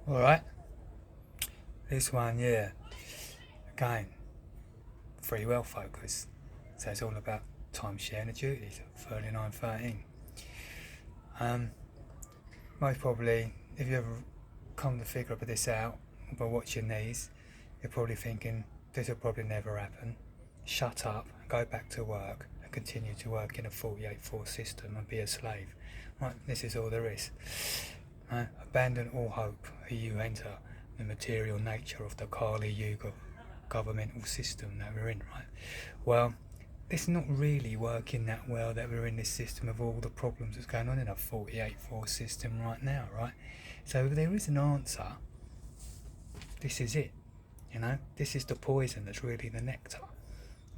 Alright, this one, yeah, again, free will focus. So it's all about time sharing the duties, 3913. Most probably, if you ever come to figure this out by watching these, you're probably thinking, this will probably never happen. Shut up, go back to work, and continue to work in a 48-4 system and be a slave. Right, this is all there is. Abandon all hope, you enter the material nature of the Kali Yuga governmental system that we're in, right? Well, it's not really working that well that we're in this system of all the problems that's going on in a 48-4 system right now, right? So if there is an answer, this is it, this is the poison that's really the nectar,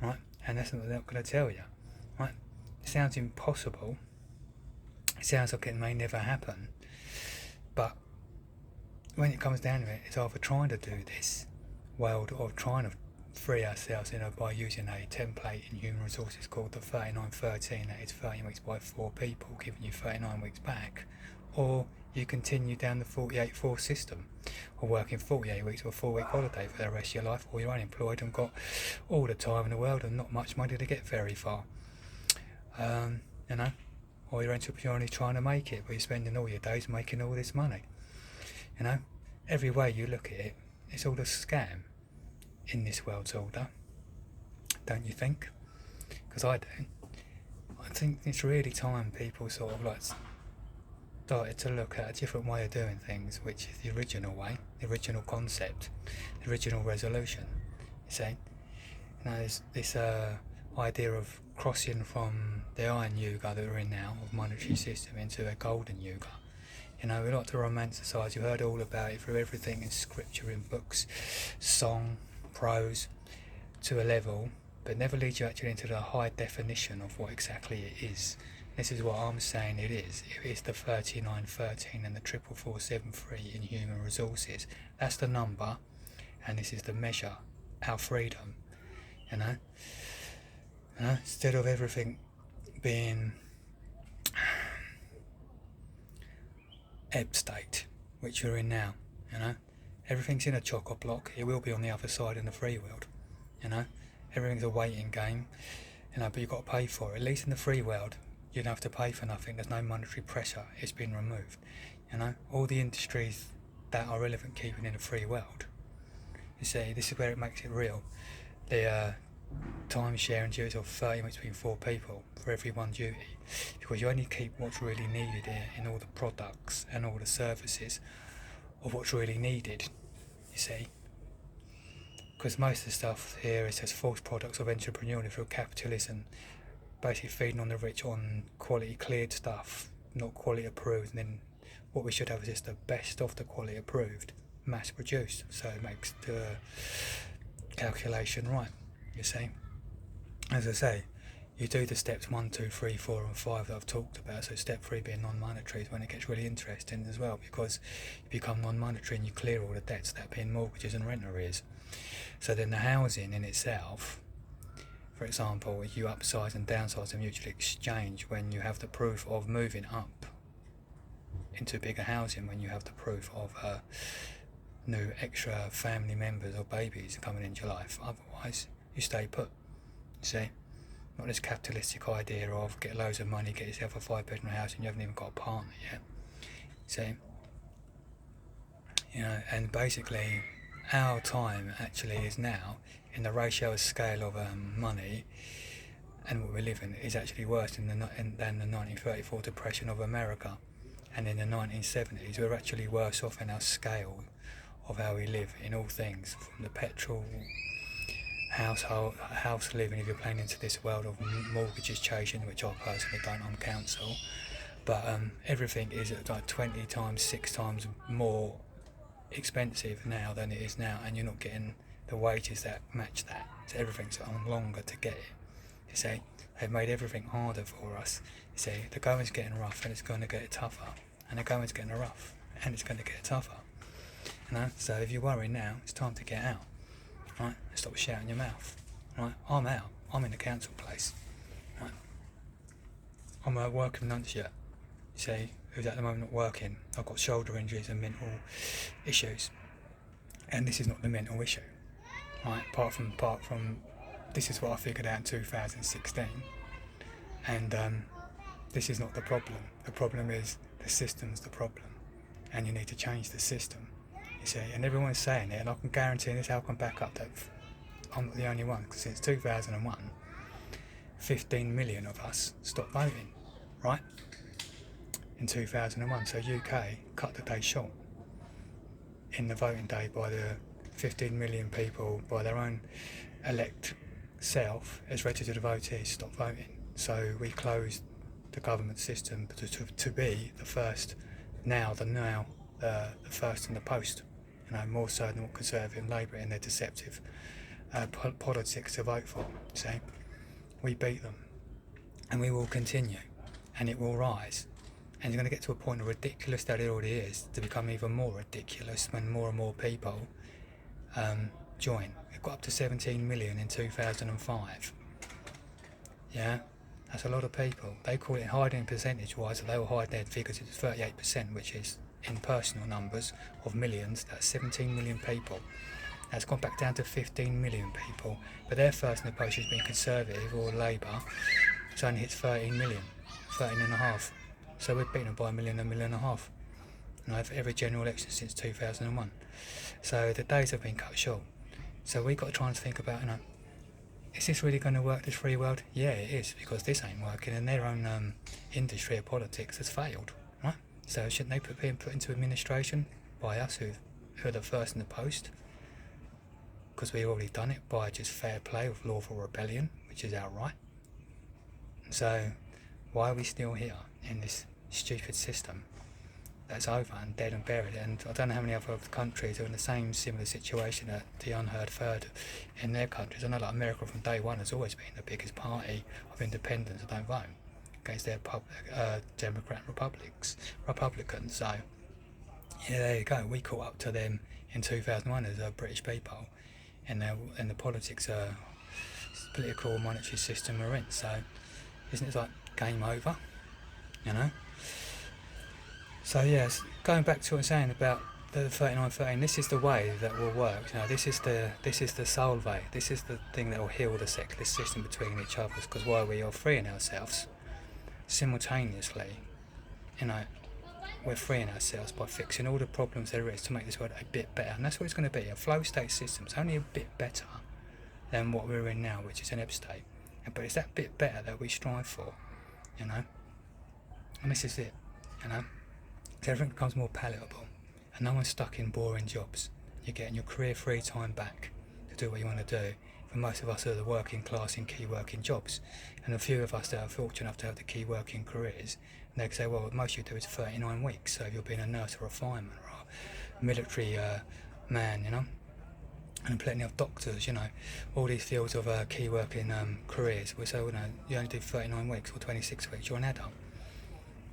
right? And that's what they're not going to tell you, right? It sounds impossible, it sounds like it may never happen, but when it comes down to it, it's either trying to do this world or trying to free ourselves by using a template in human resources called the 3913, that is 30 weeks by 4 people, giving you 39 weeks back, or you continue down the 48-4 system, or working 48 weeks or a 4-week holiday for the rest of your life, or you're unemployed and got all the time in the world and not much money to get very far. Or you're entrepreneurially trying to make it, but you're spending all your days making all this money. Every way you look at it, it's all a scam in this world's order, don't you think? Because I do. I think it's really time people sort of like started to look at a different way of doing things, which is the original way, the original concept, the original resolution. You see, there's this idea of crossing from the iron yuga that we're in now, of monetary system, into a golden yuga. We like to romanticise. You heard all about it through everything in scripture, in books, song, prose, to a level, but never leads you actually into the high definition of what exactly it is. This is what I'm saying it is. It is the 3913 and the 44473 in human resources. That's the number, and this is the measure, our freedom. Instead of everything being ebb state, which we're in now, everything's in a chock-a-block. It will be on the other side in the free world, everything's a waiting game, but you've got to pay for it. At least in the free world, you don't have to pay for nothing. There's no monetary pressure. It's been removed. All the industries that are relevant keeping in the free world, you see, this is where it makes it real. The time sharing duties of 30 minutes between 4 people for every one duty, because you only keep what's really needed here in all the products and all the services of what's really needed, you see, because most of the stuff here is just false products of entrepreneurialism through capitalism, basically feeding on the rich on quality cleared stuff, not quality approved, and then what we should have is just the best of the quality approved, mass produced, so it makes the calculation right. You see, as I say, you do the steps 1, 2, 3, 4 and 5 that I've talked about. So step 3 being non-monetary is when it gets really interesting as well, because you become non-monetary and you clear all the debts, that being mortgages and rent arrears. So then the housing in itself, for example, you upsize and downsize a mutual exchange when you have the proof of moving up into bigger housing, when you have the proof of new extra family members or babies coming into your life. Otherwise, you stay put, you see. Not this capitalistic idea of get loads of money, get yourself a 5-bedroom house and you haven't even got a partner yet, see. And basically our time actually is now, in the ratio of scale of money and what we live in, is actually worse than the 1934 depression of America. And in the 1970s we're actually worse off in our scale of how we live in all things, from the petrol, house living, if you're playing into this world of mortgages chasing, which I personally don't, I'm council, but everything is like 20 times, 6 times more expensive now than it is now, and you're not getting the wages that match that, so everything's on longer to get it, you see. They've made everything harder for us, you see. The going's getting rough and it's going to get tougher, and the going's getting rough and it's going to get tougher, so if you're worried now, it's time to get out. Right, stop shouting your mouth. Right, I'm out. I'm in the council place. Right, I'm a working nunciate. You see, who's at the moment not working. I've got shoulder injuries and mental issues, and this is not the mental issue, right? Apart from this is what I figured out in 2016, and this is not the problem. The problem is the system's the problem, and you need to change the system. You see, and everyone's saying it, and I can guarantee this. I can back up that I'm not the only one, because since 2001, 15 million of us stopped voting, right? In 2001, so UK cut the day short in the voting day by the 15 million people, by their own elect self as registered voters, stopped voting. So we closed the government system to be the first, the first in the post, more so than what Conservative and Labour in their deceptive politics to vote for. See, we beat them, and we will continue, and it will rise. And you're going to get to a point of ridiculous that it already is, to become even more ridiculous when more and more people join. It got up to 17 million in 2005. Yeah, that's a lot of people. They call it hiding percentage-wise, they will hide their figures. It's 38%, which is in personal numbers of millions. That's 17 million people. That's gone back down to 15 million people. But their first in the post has been Conservative or Labour. It's only hits 13 million, 13 and a half. So we've beaten them by a million and a half. For every general election since 2001. So the days have been cut short. So we've got to try and think about, is this really going to work, this free world? Yeah, it is, because this ain't working, and their own industry of politics has failed, right? So shouldn't they be put into administration by us, who are the first in the post? Because we've already done it by just fair play with lawful rebellion, which is our right. So why are we still here in this stupid system that's over and dead and buried? And I don't know how many other countries are in the same similar situation that the unheard third in their countries. I know like America from day one has always been the biggest party of independents that don't vote against their Democrat Republicans. So yeah, there you go. We caught up to them in 2001 as a British people, and the politics, political monetary system we're in. So isn't it like game over? So yes, going back to what I'm saying about the 39-13, this is the way that will work. This is the salve. This is the thing that will heal the secular system between each other. Because while we are freeing ourselves, simultaneously, we're freeing ourselves by fixing all the problems there is to make this world a bit better. And that's what it's going to be. A flow state system is only a bit better than what we're in now, which is an ebb state. But it's that bit better that we strive for, And this is it, So everything becomes more palatable, and no one's stuck in boring jobs. You're getting your career free time back to do what you want to do. For most of us are the working class in key working jobs, and a few of us that are fortunate enough to have the key working careers, and they can say, well, what most you do is 39 weeks, so if you're being a nurse or a fireman or a military man, and plenty of doctors, all these fields of key working careers. So you only do 39 weeks or 26 weeks, you're an adult,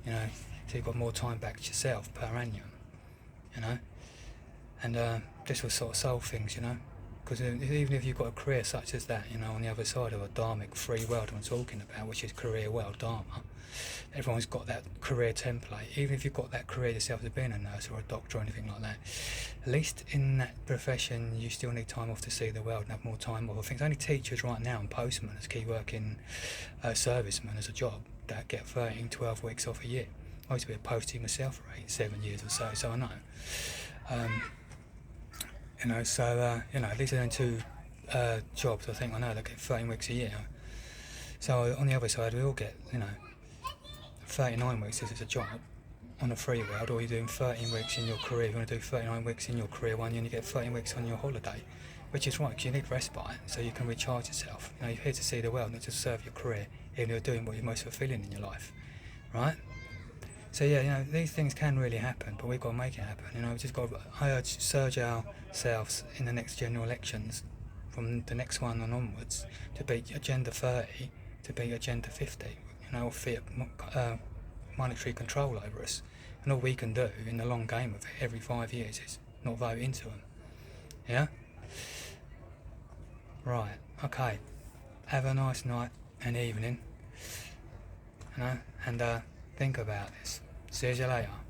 so you've got more time back to yourself per annum, and this will sort of solve things, because even if you've got a career such as that, on the other side of a dharmic free world I'm talking about, which is career world dharma, everyone's got that career template. Even if you've got that career yourself as being a nurse or a doctor or anything like that, at least in that profession you still need time off to see the world and have more time off. I think it's only teachers right now and postmen as key working servicemen as a job that get 12 weeks off a year. I used to be a postie myself for 7 years or so I know. These are the two jobs I think I know that get 13 weeks a year. So on the other side we all get, 39 weeks as a job on a free world, or you're doing 13 weeks in your career. You're going to do 39 weeks in your career one year and you get 13 weeks on your holiday, which is right, because you need respite so you can recharge yourself. You're here to see the world, not just serve your career, even if you're doing what you're most fulfilling in your life, right? So yeah, these things can really happen, but we've got to make it happen. We've just got to surge ourselves in the next general elections, from the next one and onwards, to beat Agenda 30, to beat Agenda 50, or fiat monetary control over us. And all we can do in the long game of it every 5 years is not vote into them. Yeah? Right, okay. Have a nice night and evening, and think about this. See you later.